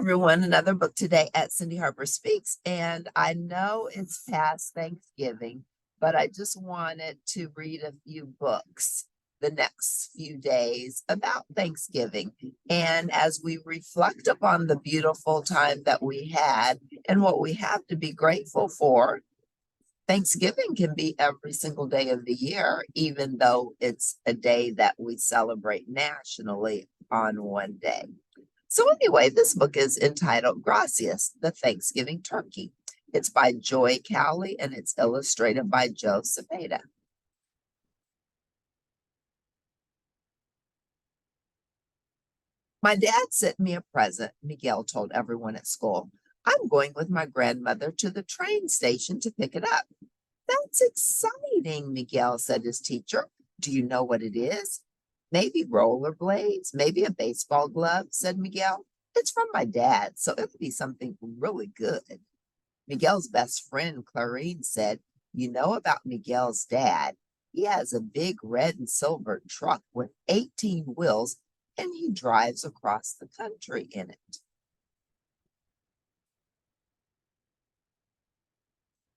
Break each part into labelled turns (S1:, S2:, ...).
S1: Everyone, another book today at Cindy Harper Speaks. And I know it's past Thanksgiving, but I just wanted to read a few books the next few days about Thanksgiving. And as we reflect upon the beautiful time that we had and what we have to be grateful for, Thanksgiving can be every single day of the year, even though it's a day that we celebrate nationally on one day. So anyway, this book is entitled Gracias, the Thanksgiving Turkey. It's by Joy Cowley and it's illustrated by Joe Cepeda. My dad sent me a present, Miguel told everyone at school. I'm going with my grandmother to the train station to pick it up. That's exciting, Miguel said to his teacher. Do you know what it is? Maybe rollerblades, maybe a baseball glove, said Miguel. It's from my dad, so it'll be something really good. Miguel's best friend, Clarine, said, You know about Miguel's dad. He has a big red and silver truck with 18 wheels, and he drives across the country in it.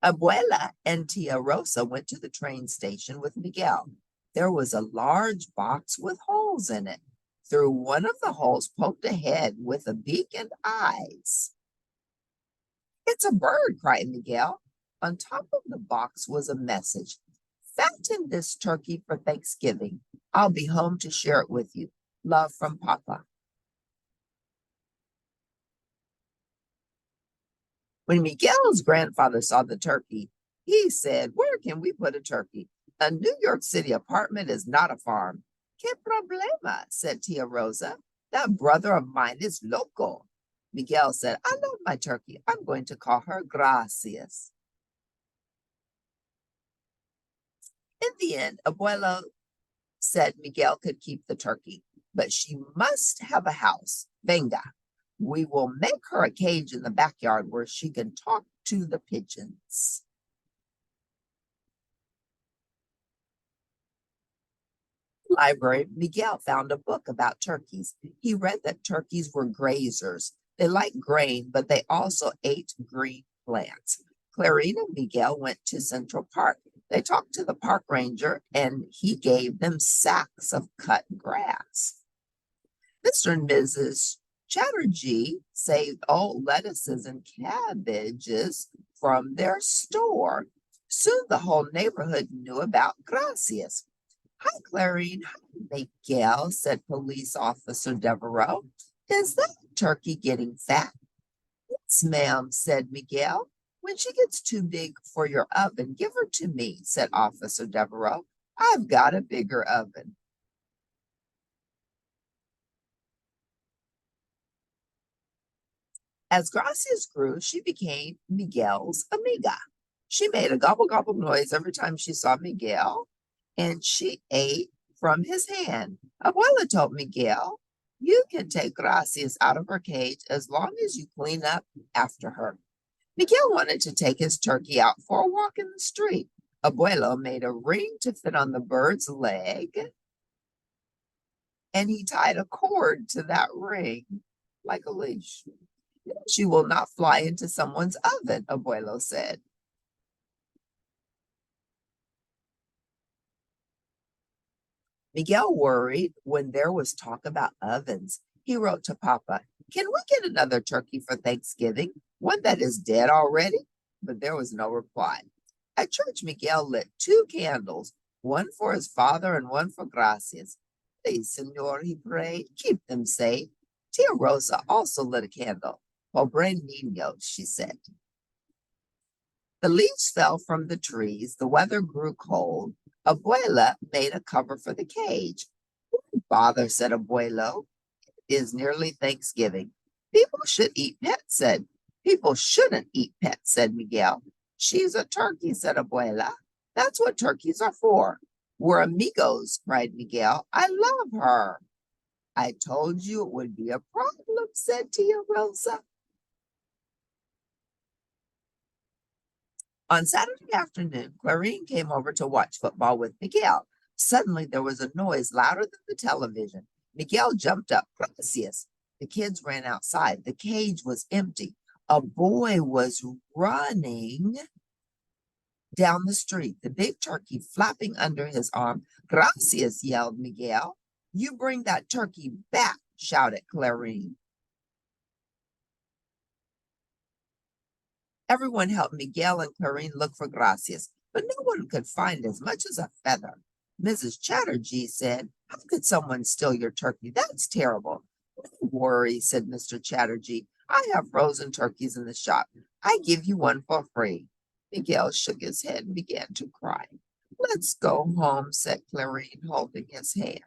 S1: Abuela and Tia Rosa went to the train station with Miguel. There was a large box with holes in it. Through one of the holes poked a head with a beak and eyes. It's a bird, cried Miguel. On top of the box was a message. Fatten this turkey for Thanksgiving. I'll be home to share it with you. Love from Papa. When Miguel's grandfather saw the turkey, he said, Where can we put a turkey? A New York City apartment is not a farm. Que problema, said Tia Rosa. That brother of mine is loco. Miguel said, I love my turkey. I'm going to call her Gracias. In the end, Abuelo said Miguel could keep the turkey, but she must have a house. Venga. We will make her a cage in the backyard where she can talk to the pigeons. Library, Miguel found a book about turkeys. He read that turkeys were grazers. They liked grain, but they also ate green plants. Clarine and Miguel went to Central Park. They talked to the park ranger, and he gave them sacks of cut grass. Mr. and Mrs. Chatterjee saved old lettuces and cabbages from their store. Soon the whole neighborhood knew about Gracias. Hi, Clarine. Hi, Miguel, said Police Officer Devereaux. Is that turkey getting fat? Yes, ma'am, said Miguel. When she gets too big for your oven, give her to me, said Officer Devereaux. I've got a bigger oven. As Gracias grew, she became Miguel's amiga. She made a gobble gobble noise every time she saw Miguel, and she ate from his hand. Abuela told Miguel, You can take Gracias out of her cage as long as you clean up after her. Miguel wanted to take his turkey out for a walk in the street. Abuelo made a ring to fit on the bird's leg, and he tied a cord to that ring like a leash. She will not fly into someone's oven, Abuelo said. Miguel worried when there was talk about ovens. He wrote to Papa, Can we get another turkey for Thanksgiving? One that is dead already? But there was no reply. At church, Miguel lit 2 candles, one for his father and one for Gracias. Please, Senor, he prayed, keep them safe. Tia Rosa also lit a candle. Pobre niño, she said. The leaves fell from the trees. The weather grew cold. Abuela made a cover for the cage. Don't bother, said Abuelo. It is nearly Thanksgiving. People should eat pets, said. People shouldn't eat pets, said Miguel. She's a turkey, said Abuela. That's what turkeys are for. We're amigos, cried Miguel. I love her. I told you it would be a problem, said Tia Rosa. On Saturday afternoon, Clarine came over to watch football with Miguel. Suddenly, there was a noise louder than the television. Miguel jumped up. Gracias. The kids ran outside. The cage was empty. A boy was running down the street, the big turkey flapping under his arm. Gracias, yelled Miguel. You bring that turkey back, shouted Clarine. Everyone helped Miguel and Clarine look for Gracias, but no one could find as much as a feather. Mrs. Chatterjee said, how could someone steal your turkey? That's terrible. Don't worry, said Mr. Chatterjee. I have frozen turkeys in the shop. I give you one for free. Miguel shook his head and began to cry. Let's go home, said Clarine, holding his hand.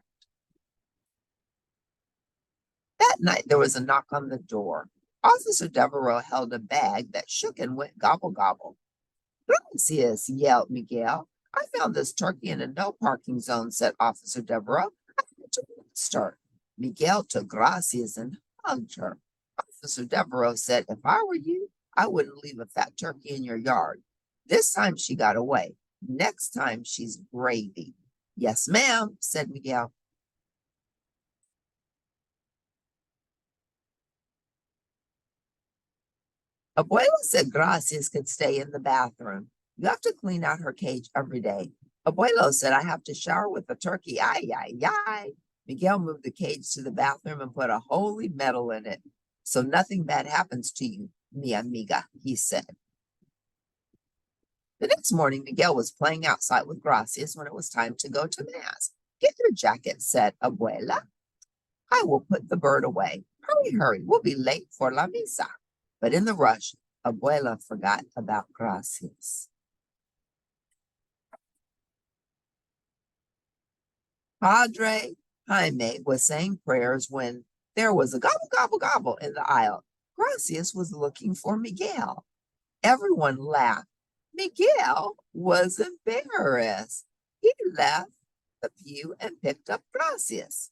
S1: That night there was a knock on the door. Officer Devereaux held a bag that shook and went gobble gobble. Gracias, yelled Miguel. I found this turkey in a no parking zone, said Officer Devereaux. I had to arrest her. Miguel took Gracias and hugged her. Officer Devereaux said, if I were you, I wouldn't leave a fat turkey in your yard. This time she got away. Next time she's gravy. Yes, ma'am, said Miguel. Abuela said Gracias could stay in the bathroom. You have to clean out her cage every day. Abuelo said I have to shower with the turkey. Ay, ay, ay. Miguel moved the cage to the bathroom and put a holy medal in it. So nothing bad happens to you, mi amiga, he said. The next morning, Miguel was playing outside with Gracias when it was time to go to Mass. Get your jacket, said Abuela. I will put the bird away. Hurry, hurry, we'll be late for la misa. But in the rush, Abuela forgot about Gracias. Padre Jaime was saying prayers when there was a gobble, gobble, gobble in the aisle. Gracias was looking for Miguel. Everyone laughed. Miguel was embarrassed. He left the pew and picked up Gracias.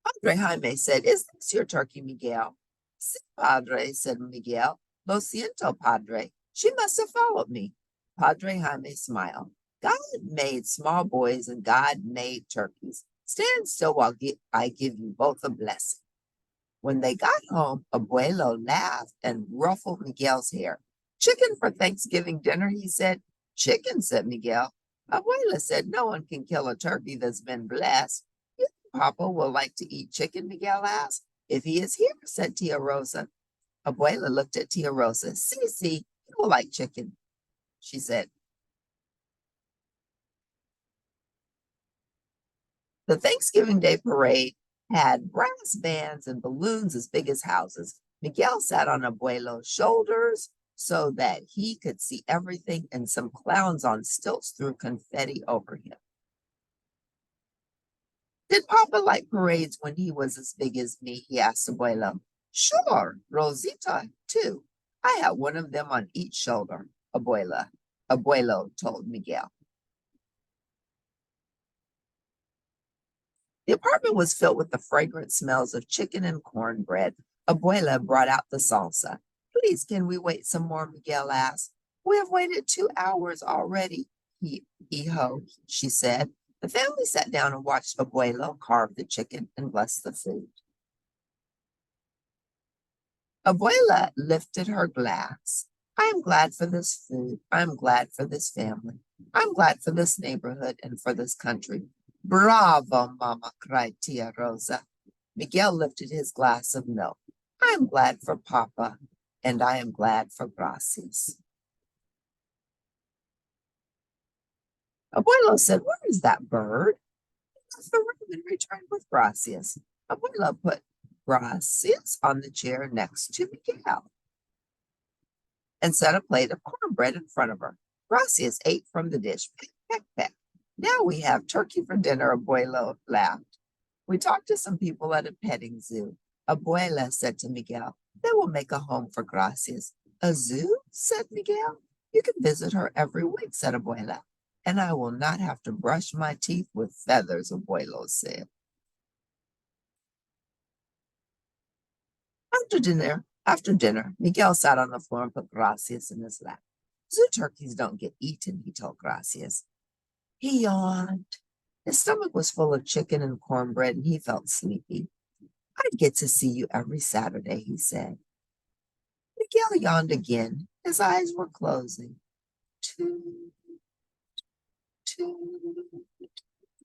S1: Padre Jaime said, is this your turkey, Miguel? Si, Padre, said Miguel. Lo siento, Padre. She must have followed me. Padre Jaime smiled. God made small boys and God made turkeys. Stand still while I give you both a blessing. When they got home, Abuelo laughed and ruffled Miguel's hair. Chicken for Thanksgiving dinner, he said. Chicken, said Miguel. Abuela said no one can kill a turkey that's been blessed. You think Papa will like to eat chicken, Miguel asked. If he is here, said Tia Rosa. Abuela looked at Tia Rosa. See, he will like chicken, she said. The Thanksgiving Day parade had brass bands and balloons as big as houses. Miguel sat on Abuelo's shoulders so that he could see everything, and some clowns on stilts threw confetti over him. Did Papa like parades when he was as big as me? He asked Abuelo. Sure, Rosita, too. I had one of them on each shoulder, Abuelo told Miguel. The apartment was filled with the fragrant smells of chicken and cornbread. Abuela brought out the salsa. Please, can we wait some more? Miguel asked. We have waited 2 hours already, Hijo, she said. The family sat down and watched Abuelo carve the chicken and bless the food. Abuela lifted her glass. I am glad for this food. I'm glad for this family. I'm glad for this neighborhood and for this country. Bravo, Mama, cried Tia Rosa. Miguel lifted his glass of milk. I am glad for Papa, and I am glad for Gracias. Abuelo said, where is that bird? He left the room and returned with Gracias. Abuelo put Gracias on the chair next to Miguel and set a plate of cornbread in front of her. Gracias ate from the dish. Peck, peck, peck. Now we have turkey for dinner, Abuelo laughed. We talked to some people at a petting zoo. Abuela said to Miguel, they will make a home for Gracias. A zoo? Said Miguel. You can visit her every week, said Abuela. And I will not have to brush my teeth with feathers, Abuelo said. After dinner, Miguel sat on the floor and put Gracias in his lap. Zoo turkeys don't get eaten, he told Gracias. He yawned. His stomach was full of chicken and cornbread, and he felt sleepy. I'd get to see you every Saturday, he said. Miguel yawned again. His eyes were closing. Toot, toot.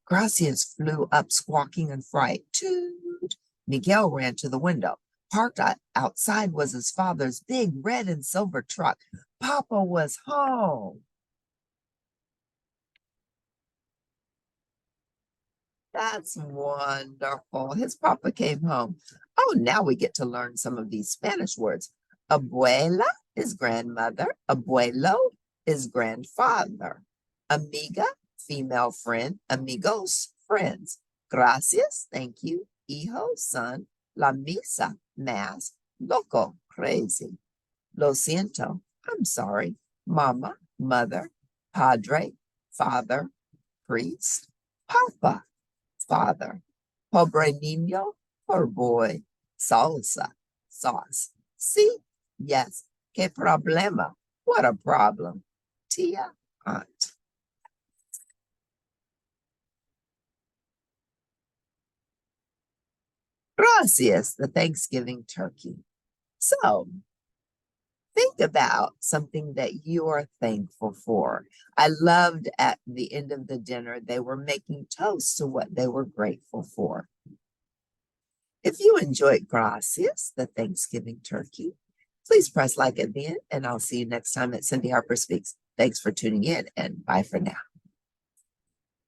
S1: Gracias flew up, squawking in fright. Toot. Miguel ran to the window. Parked outside was his father's big red and silver truck. Papa was home. That's wonderful. His papa came home. Oh, now we get to learn some of these Spanish words. Abuela is grandmother. Abuelo is grandfather. Amiga, female friend. Amigos, friends. Gracias, thank you. Hijo, son. La misa, mass. Loco, crazy. Lo siento, I'm sorry. Mama, mother. Padre, father. Priest. Papa, father. Pobre niño, poor boy. Salsa, sauce. See? Yes. Que problema? What a problem. Tia, aunt. Gracias, the Thanksgiving turkey. So, think about something that you are thankful for. I loved at the end of the dinner, they were making toast to what they were grateful for. If you enjoyed Gracias, the Thanksgiving turkey, please press like at the end, and I'll see you next time at Cindy Harper Speaks. Thanks for tuning in, and bye for now.